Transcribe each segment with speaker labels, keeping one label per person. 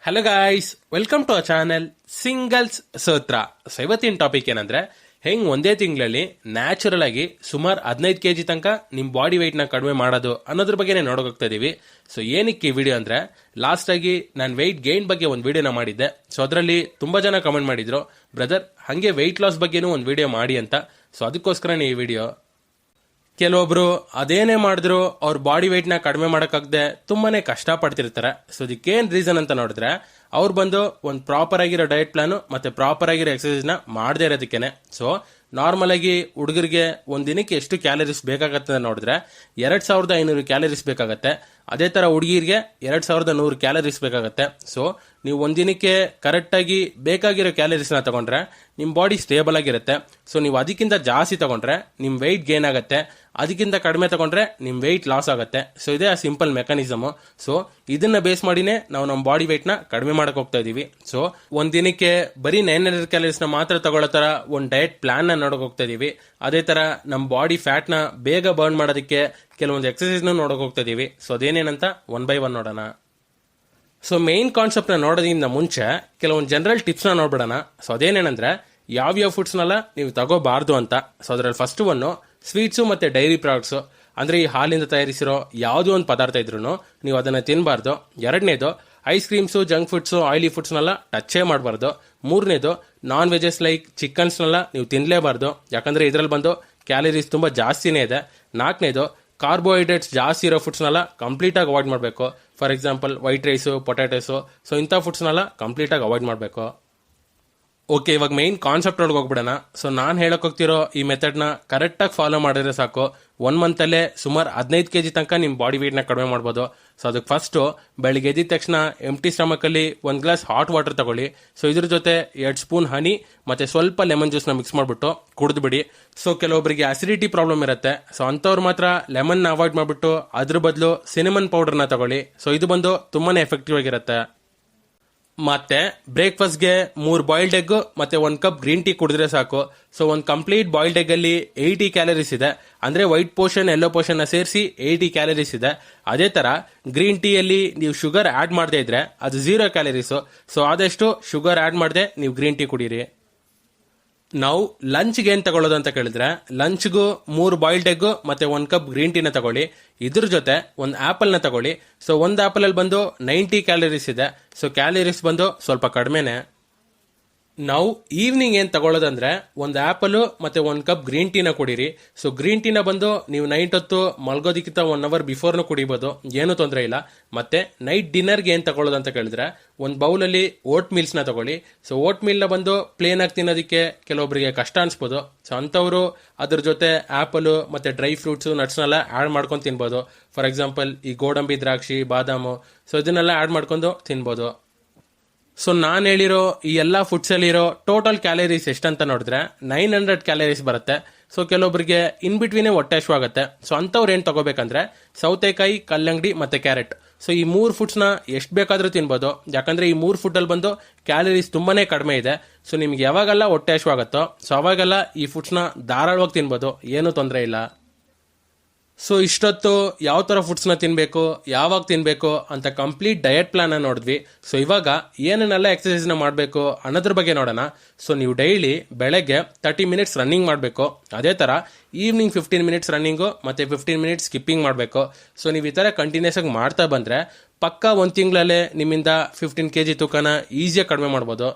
Speaker 1: Hello guys, welcome to a channel singles ಸೂತ್ರ. So ಇವತ್ತಿನ topic ಏನಂದ್ರೆ ಹೆಂಗ್ ಒಂದೇ ತಿಂಗಳಲ್ಲಿ ನ್ಯಾಚುರಲ್ ಆಗಿ ಸುಮಾರು 15 kg ತನಕ ನಿಮ್ ಬಾಡಿ ವೆಯ್ಟ್ ನ ಕಡಿಮೆ ಮಾಡೋದು ಅನ್ನೋದ್ರ ಬಗ್ಗೆನೇ ನೋಡೋಗ್ತಾ ಇದೀವಿ. ಸೊ ಏನಕ್ಕೆ ಈ ವಿಡಿಯೋ ಅಂದ್ರೆ, ಲಾಸ್ಟ್ ಆಗಿ ನಾನು ವೆಯ್ಟ್ ಗೇನ್ ಬಗ್ಗೆ ಒಂದು ವಿಡಿಯೋನ ಮಾಡಿದ್ದೆ. ಸೊ ಅದರಲ್ಲಿ ತುಂಬಾ ಜನ ಕಮೆಂಟ್ ಮಾಡಿದ್ರು, ಬ್ರದರ್ ಹಂಗೆ ವೆಯ್ಟ್ ಲಾಸ್ ಬಗ್ಗೆನೂ ಒಂದು ವಿಡಿಯೋ ಮಾಡಿ ಅಂತ. ಸೊ ಅದಕ್ಕೋಸ್ಕರನೇ ಈ ವಿಡಿಯೋ. ಕೆಲವೊಬ್ರು ಅದೇನೇ ಮಾಡಿದ್ರು ಅವ್ರ ಬಾಡಿ ವೆಯ್ಟ್ ನ ಕಡಿಮೆ ಮಾಡಕ್ಕಾಗದೆ ತುಂಬಾನೇ ಕಷ್ಟ ಪಡ್ತಿರ್ತಾರೆ. ಸೊ ಇದಕ್ಕೇನ್ ರೀಸನ್ ಅಂತ ನೋಡಿದ್ರೆ, ಅವ್ರು ಬಂದು ಒಂದು ಪ್ರಾಪರ್ ಆಗಿರೋ ಡಯಟ್ ಪ್ಲಾನ್ ಮತ್ತೆ ಪ್ರಾಪರ್ ಆಗಿರೋ ಎಕ್ಸರ್ಸೈಸ್ ನ ಮಾಡದೇ ಇರೋದಕ್ಕೇನೆ. ಸೊ ನಾರ್ಮಲ್ ಆಗಿ ಹುಡುಗರಿಗೆ ಒಂದ್ ದಿನಕ್ಕೆ ಎಷ್ಟು ಕ್ಯಾಲರೀಸ್ ಬೇಕಾಗತ್ತೆ ನೋಡಿದ್ರೆ 2500 ಕ್ಯಾಲರೀಸ್ ಬೇಕಾಗತ್ತೆ. ಅದೇ ತರ ಹುಡುಗಿರಿಗೆ 2100 ಕ್ಯಾಲರೀಸ್ ಬೇಕಾಗತ್ತೆ. ಸೊ ನೀವು ಒಂದಿನಕ್ಕೆ ಕರೆಕ್ಟ್ ಆಗಿ ಬೇಕಾಗಿರೋ ಕ್ಯಾಲರೀಸ್ ನ ತಗೊಂಡ್ರೆ ನಿಮ್ ಬಾಡಿ ಸ್ಟೇಬಲ್ ಆಗಿರುತ್ತೆ. ಸೊ ನೀವು ಅದಕ್ಕಿಂತ ಜಾಸ್ತಿ ತಗೊಂಡ್ರೆ ನಿಮ್ ವೆಯ್ಟ್ ಗೇನ್ ಆಗುತ್ತೆ, ಅದಕ್ಕಿಂತ ಕಡಿಮೆ ತಗೊಂಡ್ರೆ ನಿಮ್ ವೆಯ್ಟ್ ಲಾಸ್ ಆಗುತ್ತೆ. ಸೊ ಇದೇ ಆ ಸಿಂಪಲ್ ಮೆಕಾನಿಸಮ್. ಸೊ ಇದನ್ನ ಬೇಸ್ ಮಾಡಿನೇ ನಾವು ನಮ್ಮ ಬಾಡಿ ವೆಯ್ಟ್ ನ ಕಡಿಮೆ ಮಾಡಕ್ ಹೋಗ್ತಾ ಇದೀವಿ. ಸೊ ಒಂದ್ ದಿನಕ್ಕೆ ಬರೀ 900 ಕ್ಯಾಲರೀಸ್ ನ ಮಾತ್ರ ತಗೊಳ್ಳೋ ತರ ಒಂದ್ ಡಯಟ್ ಪ್ಲಾನ್ ನ ನೋಡಕ್ ಹೋಗ್ತಾ ಇದೀವಿ. ಅದೇ ತರ ನಮ್ ಬಾಡಿ ಫ್ಯಾಟ್ ನ ಬೇಗ ಬರ್ನ್ ಮಾಡೋದಕ್ಕೆ ಕೆಲವೊಂದು ಎಕ್ಸರ್ಸೈಸ್ ನ ನೋಡಕ್ ಹೋಗ್ತಾ ಇದೀವಿ. ಸೊ ಅದೇನೇನಂತ ಒನ್ ಬೈ ಒನ್ ನೋಡೋಣ. ಸೊ ಮೇನ್ ಕಾನ್ಸೆಪ್ಟ್ ನ ನೋಡೋದ್ರಿಂದ ಮುಂಚೆ ಕೆಲವೊಂದು ಜನರಲ್ ಟಿಪ್ಸ್ ನ ನೋಡ್ಬಿಡೋಣ. ಸೊ ಅದೇನೇನಂದ್ರೆ, ಯಾವ್ಯಾವ ಫುಡ್ಸ್ನೆಲ್ಲ ನೀವು ತಗೋಬಾರ್ದು ಅಂತ. ಸೊ ಅದ್ರಲ್ಲಿ ಫಸ್ಟ್ ಒನ್ ಸ್ವೀಟ್ಸು ಮತ್ತೆ ಡೈರಿ ಪ್ರಾಡಕ್ಟ್ಸ್, ಅಂದ್ರೆ ಈ ಹಾಲಿಂದ ತಯಾರಿಸಿರೋ ಯಾವುದೋ ಒಂದು ಪದಾರ್ಥ ಇದ್ರು ನೀವು ಅದನ್ನ ತಿನ್ನಬಾರ್ದು. ಎರಡನೇದು ice creams, junk foods, oily ಫುಡ್ಸ್ನೆಲ್ಲ ಟಚ್ಚೇ ಮಾಡಬಾರ್ದು. ಮೂರನೇದು ನಾನ್ ವೆಜಸ್ ಲೈಕ್ ಚಿಕನ್ಸ್ನೆಲ್ಲ ನೀವು ತಿನ್ನಲೇಬಾರ್ದು, ಯಾಕಂದ್ರೆ ಇದ್ರಲ್ಲಿ ಬಂದು ಕ್ಯಾಲರೀಸ್ ತುಂಬಾ ಜಾಸ್ತಿನೇ ಇದೆ. ನಾಲ್ಕನೇದು ಕಾರ್ಬೋಹೈಡ್ರೇಟ್ಸ್ ಜಾಸ್ತಿ ಇರೋ ಫುಡ್ಸ್ನೆಲ್ಲ ಕಂಪ್ಲೀಟ್ ಆಗಿ ಅವಾಯ್ಡ್ ಮಾಡಬೇಕು. For example white rice, potatoes, so ಇಂಥ ಫುಡ್ಸ್ನೆಲ್ಲ ಕಂಪ್ಲೀಟ್ ಆಗಿ ಅವಾಯ್ಡ್ ಮಾಡಬೇಕು. ಓಕೆ, ಇವಾಗ ಮೈನ್ ಕಾನ್ಸೆಪ್ಟ್ ಒಳಗೆ ಹೋಗ್ಬಿಡೋಣ. ಸೊ ನಾನು ಹೇಳಕ್ ಹೋಗ್ತಿರೋ ಈ ಮೆಥಡ್ ನ ಕರೆಕ್ಟ್ ಆಗಿ ಫಾಲೋ ಮಾಡಿದ್ರೆ ಸಾಕು, 1 ಮಂತ್ ಅಲ್ಲೇ ಸುಮಾರು 15 kg ತನಕ ನಿಮ್ ಬಾಡಿ ವೆಯ್ಟ್ ನ ಕಡಿಮೆ ಮಾಡ್ಬೋದು. ಸೊ ಅದಕ್ಕೆ ಫಸ್ಟ್ ಬೆಳಿಗ್ಗೆ ಎದ್ದ ತಕ್ಷಣ ಎಂಟಿ ಸ್ಟಮಕ್ ಅಲ್ಲಿ 1 ಗ್ಲಾಸ್ ಹಾಟ್ ವಾಟರ್ ತಗೊಳ್ಳಿ. ಸೊ ಇದ್ರ ಜೊತೆ 2 ಸ್ಪೂನ್ ಹನಿ ಮತ್ತೆ ಸ್ವಲ್ಪ ಲೆಮನ್ ಜ್ಯೂಸ್ ನ ಮಿಕ್ಸ್ ಮಾಡ್ಬಿಟ್ಟು ಕುಡಿದು ಬಿಡಿ. ಸೊ ಕೆಲವೊಬ್ಬರಿಗೆ ಅಸಿಡಿಟಿ ಪ್ರಾಬ್ಲಮ್ ಇರುತ್ತೆ. ಸೊ ಅಂತವ್ರು ಮಾತ್ರ ಲೆಮನ್ ನ ಅವಾಯ್ಡ್ ಮಾಡ್ಬಿಟ್ಟು ಅದ್ರ ಬದಲು ಸಿನಮನ್ ಪೌಡರ್ ನ ತಗೊಳ್ಳಿ. ಸೊ ಇದು ಬಂದು ತುಂಬಾನೇ ಎಫೆಕ್ಟಿವ್ ಆಗಿರುತ್ತೆ. ಮತ್ತೆ ಬ್ರೇಕ್ಫಾಸ್ಟ್ಗೆ 3 ಬಾಯ್ಲ್ಡ್ ಎಗ್ ಮತ್ತೆ 1 ಕಪ್ ಗ್ರೀನ್ ಟೀ ಕುಡಿದ್ರೆ ಸಾಕು. ಸೊ ಒಂದು ಕಂಪ್ಲೀಟ್ ಬಾಯ್ಲ್ಡ್ ಎಗ್ ಅಲ್ಲಿ 80 ಕ್ಯಾಲರೀಸ್ ಇದೆ, ಅಂದ್ರೆ ವೈಟ್ ಪೋರ್ಷನ್ ಯೆಲ್ಲೋ ಪೋರ್ಷನ್ ನ ಸೇರಿಸಿ 80 ಕ್ಯಾಲರೀಸ್ ಇದೆ. ಅದೇ ತರ ಗ್ರೀನ್ ಟೀ ಅಲ್ಲಿ ನೀವು ಶುಗರ್ ಆಡ್ ಮಾಡದೇ ಇದ್ರೆ ಅದು 0 ಕ್ಯಾಲರೀಸ್. ಸೊ ಆದಷ್ಟು ಶುಗರ್ ಆಡ್ ಮಾಡದೆ ನೀವು ಗ್ರೀನ್ ಟೀ ಕುಡೀರಿ. ನಾವು ಲಂಚ್ಗೆ ಏನ್ ತಗೊಳ್ಳೋದು ಅಂತ ಕೇಳಿದ್ರೆ, ಲಂಚ್ಗೂ 3 ಬಾಯ್ಲ್ಡ್ ಎಗ್ ಮತ್ತೆ 1 ಕಪ್ ಗ್ರೀನ್ ಟೀನ ತಗೊಳ್ಳಿ. ಇದ್ರ ಜೊತೆ ಒಂದು ಆಪಲ್ ನ ತಗೊಳ್ಳಿ. ಸೊ ಒಂದು ಆಪಲ್ ಅಲ್ಲಿ ಬಂದು 90 ಕ್ಯಾಲರೀಸ್ ಇದೆ. ಸೊ ಕ್ಯಾಲರೀಸ್ ಬಂದು ಸ್ವಲ್ಪ ಕಡಿಮೆನೆ. ನಾವು ಈವ್ನಿಂಗ್ ಏನ್ ತಗೊಳ್ಳೋದಂದ್ರೆ, ಒಂದು ಆಪಲ್ ಮತ್ತೆ 1 ಕಪ್ ಗ್ರೀನ್ ಟೀನ ಕುಡೀರಿ. ಸೊ ಗ್ರೀನ್ ಟೀನ ಬಂದು ನೀವು ನೈಟ್ ಹೊತ್ತು ಮಲ್ಗೋದಕ್ಕಿಂತ 1 ಅವರ್ ಬಿಫೋರ್ನು ಕುಡಿಬಹುದು, ಏನು ತೊಂದರೆ ಇಲ್ಲ. ಮತ್ತೆ ನೈಟ್ ಡಿನ್ನರ್ಗೆ ಏನ್ ತಗೊಳ್ಳೋದು ಅಂತ ಕೇಳಿದ್ರೆ, ಒಂದು ಬೌಲಲ್ಲಿ ಓಟ್ ಮೀಲ್ಸ್ ನ ತಗೊಳ್ಳಿ. ಸೊ ಓಟ್ ಮೀಲ್ ನ ಬಂದು ಪ್ಲೇನ್ ಆಗಿ ತಿನ್ನೋದಕ್ಕೆ ಕೆಲವೊಬ್ಬರಿಗೆ ಕಷ್ಟ ಅನ್ಸ್ಬೋದು. ಸೊ ಅಂತವರು ಅದ್ರ ಜೊತೆ ಆಪಲ್ ಮತ್ತೆ ಡ್ರೈ ಫ್ರೂಟ್ಸ್, ನಟ್ಸ್ನೆಲ್ಲ ಆಡ್ ಮಾಡ್ಕೊಂಡು ತಿನ್ಬೋದು. ಫಾರ್ ಎಕ್ಸಾಂಪಲ್ ಈ ಗೋಡಂಬಿ, ದ್ರಾಕ್ಷಿ, ಬಾದಾಮು, ಸೊ ಇದನ್ನೆಲ್ಲ ಆಡ್ ಮಾಡ್ಕೊಂಡು ತಿನ್ಬೋದು. ಸೊ ನಾನು ಹೇಳಿರೋ ಈ ಎಲ್ಲಾ ಫುಡ್ಸ್ ಅಲ್ಲಿರೋ ಟೋಟಲ್ ಕ್ಯಾಲರೀಸ್ ಎಷ್ಟಂತ ನೋಡಿದ್ರೆ 900 ಕ್ಯಾಲರೀಸ್ ಬರುತ್ತೆ. ಸೊ ಕೆಲವೊಬ್ಬರಿಗೆ ಇನ್ ಬಿಟ್ವೀನೇ ಹೊಟ್ಟೆ ಹಶ್ವಾಗುತ್ತೆ. ಸೊ ಅಂತವ್ರು ಏನ್ ತಗೋಬೇಕಂದ್ರೆ, ಸೌತೆಕಾಯಿ, ಕಲ್ಲಂಗಡಿ ಮತ್ತೆ ಕ್ಯಾರೆಟ್. ಸೊ ಈ 3 ಫುಡ್ಸ್ ನ ಎಷ್ಟು ಬೇಕಾದ್ರೂ ತಿನ್ಬೋದು, ಯಾಕಂದ್ರೆ ಈ 3 ಫುಡ್ ಅಲ್ಲಿ ಬಂದು ಕ್ಯಾಲರೀಸ್ ತುಂಬಾನೇ ಕಡಿಮೆ ಇದೆ. ಸೊ ನಿಮ್ಗೆ ಯಾವಾಗೆಲ್ಲ ಹೊಟ್ಟೆ ಹಶ್ವಾಗುತ್ತೋ ಸೊ ಅವಾಗೆಲ್ಲ ಈ ಫುಡ್ಸ್ ನ ಧಾರಾಳವಾಗಿ ತಿನ್ಬೋದು, ಏನು ತೊಂದರೆ ಇಲ್ಲ. ಸೊ ಇಷ್ಟೊತ್ತು ಯಾವ ತರ ಫುಡ್ಸ್ ನ ತಿನ್ಬೇಕು, ಯಾವಾಗ ತಿನ್ಬೇಕು ಅಂತ ಕಂಪ್ಲೀಟ್ ಡಯಟ್ ಪ್ಲಾನ್ ನ ನೋಡಿದ್ವಿ. ಸೊ ಇವಾಗ ಏನೇನೆಲ್ಲ ಎಕ್ಸರ್ಸೈಸ್ ನ ಮಾಡಬೇಕು ಅನ್ನೋದ್ರ ಬಗ್ಗೆ ನೋಡೋಣ. ಸೊ ನೀವು ಡೈಲಿ ಬೆಳಗ್ಗೆ 30 ಮಿನಿಟ್ಸ್ ರನ್ನಿಂಗ್ ಮಾಡಬೇಕು. ಅದೇ ತರ ಈವ್ನಿಂಗ್ 15 ಮಿನಿಟ್ಸ್ ರನ್ನಿಂಗು ಮತ್ತೆ 15 ಮಿನಿಟ್ಸ್ ಸ್ಕಿಪ್ಪಿಂಗ್ ಮಾಡಬೇಕು. ಸೊ ನೀವು ಈ ತರ ಕಂಟಿನ್ಯೂಸ್ ಆಗಿ ಮಾಡ್ತಾ ಬಂದ್ರೆ ಪಕ್ಕ 1 ತಿಂಗಳಲ್ಲೇ ನಿಮ್ಮಿಂದ 15 kg ತೂಕನ ಈಸಿಯಾಗಿ ಕಡಿಮೆ ಮಾಡ್ಬೋದು.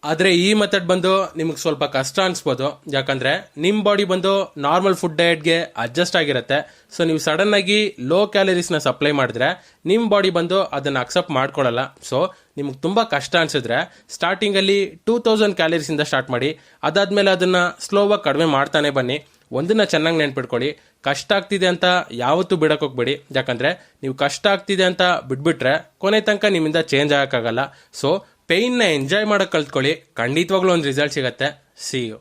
Speaker 1: ಆದ್ರೆ ಈ ಮೆಥಡ್ ಬಂದು ನಿಮ್ಗೆ ಸ್ವಲ್ಪ ಕಷ್ಟ ಅನ್ಸ್ಬೋದು, ಯಾಕಂದ್ರೆ ನಿಮ್ ಬಾಡಿ ಬಂದು ನಾರ್ಮಲ್ ಫುಡ್ ಡಯಟ್ಗೆ ಅಡ್ಜಸ್ಟ್ ಆಗಿರುತ್ತೆ. ಸೊ ನೀವು ಸಡನ್ ಆಗಿ ಲೋ ಕ್ಯಾಲರೀಸ್ ನ ಸಪ್ಲೈ ಮಾಡಿದ್ರೆ ನಿಮ್ ಬಾಡಿ ಬಂದು ಅದನ್ನ ಅಕ್ಸೆಪ್ಟ್ ಮಾಡ್ಕೊಳ್ಳಲ್ಲ. ಸೊ ನಿಮ್ಗೆ ತುಂಬಾ ಕಷ್ಟ ಅನ್ಸಿದ್ರೆ ಸ್ಟಾರ್ಟಿಂಗ್ ಅಲ್ಲಿ 2000 ಕ್ಯಾಲರೀಸ್ ಇಂದ ಸ್ಟಾರ್ಟ್ ಮಾಡಿ. ಅದಾದ್ಮೇಲೆ ಅದನ್ನ ಸ್ಲೋವಾಗಿ ಕಡಿಮೆ ಮಾಡ್ತಾನೆ ಬನ್ನಿ. ಒಂದನ್ನ ಚೆನ್ನಾಗಿ ನೆನ್ಪಿಟ್ಕೊಳ್ಳಿ, ಕಷ್ಟ ಆಗ್ತಿದೆ ಅಂತ ಯಾವತ್ತೂ ಬಿಡಕ್ ಹೋಗ್ಬೇಡಿ. ಯಾಕಂದ್ರೆ ನೀವು ಕಷ್ಟ ಆಗ್ತಿದೆ ಅಂತ ಬಿಟ್ಬಿಟ್ರೆ ಕೊನೆ ತನಕ ನಿಮ್ಮಿಂದ ಚೇಂಜ್ ಆಗಕ್ಕಾಗಲ್ಲ. ಸೊ ಪೇನ್ ನ ಎಂಜಾಯ್ ಮಾಡಕ್ ಕಲ್ತ್ಕೊಳ್ಳಿ, ಖಂಡಿತವಾಗ್ಲೂ ಒಂದು ರಿಸಲ್ಟ್ ಸಿಗತ್ತೆ. See you.